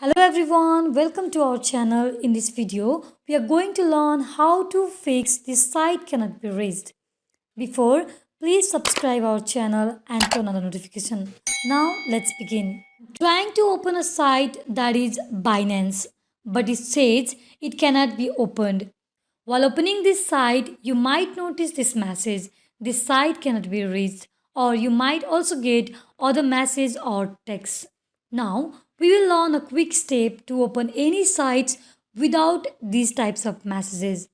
Hello everyone, welcome to our channel. In this video, we are going to learn how to fix the site cannot be reached. Before, please subscribe our channel and turn on the notification. Now, let's begin. Trying to open a site that is Binance, but it says it cannot be opened. While opening this site, you might notice this message, this site cannot be reached, or you might also get other message or text. Now, we will learn a quick step to open any sites without these types of messages.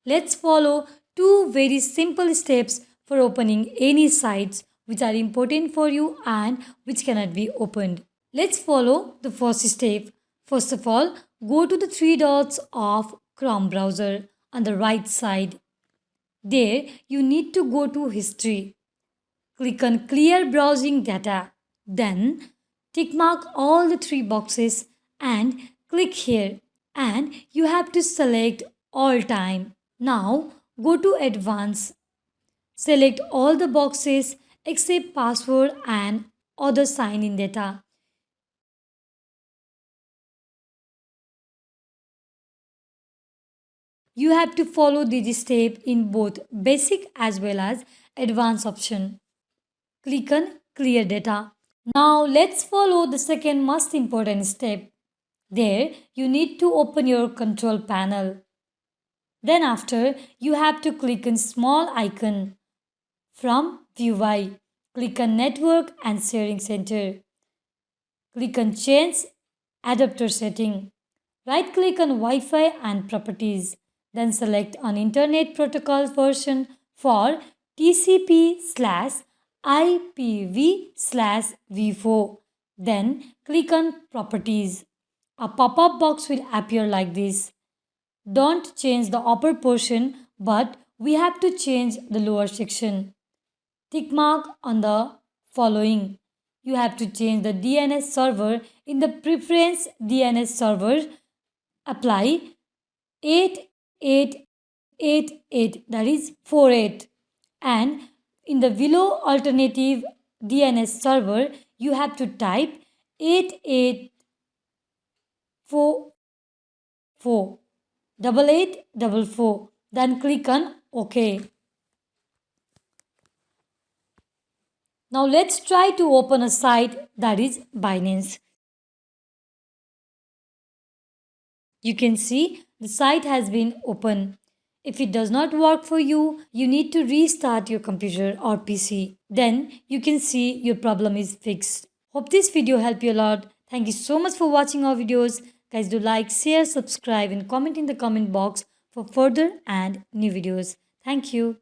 Let's follow two very simple steps for opening any sites which are important for you and which cannot be opened. Let's follow the first step. First of all, go to the three dots of Chrome browser on the right side. There, you need to go to History. Click on Clear Browsing Data. Then, tick mark all the three boxes and click here. And you have to select All Time. Now, go to Advanced. Select all the boxes except password and other sign-in data. You have to follow this step in both basic as well as advanced option. Click on Clear Data. Now let's follow the second most important step. There you need to open your control panel. Then after you have to click on small icon from View. Click on Network and Sharing Center. Click on Change Adapter Setting. Right click on Wi-Fi and Properties. Then select on Internet Protocol version for TCP slash IPv slash v4. Then click on Properties. A pop-up box will appear like this. Don't change the upper portion, but we have to change the lower section. Tick mark on the following. You have to change the DNS server. In the preference DNS server, apply 8888, that is 48. And in the below alternative DNS server, you have to type 8844 8844. Then click on OK. Now let's try to open a site that is Binance. You can see the site has been open. If it does not work for you, you need to restart your computer or PC. Then you can see your problem is fixed. Hope this video helped you a lot. Thank you so much for watching our videos. Guys, do like, share, subscribe and comment in the comment box for further and new videos. Thank you.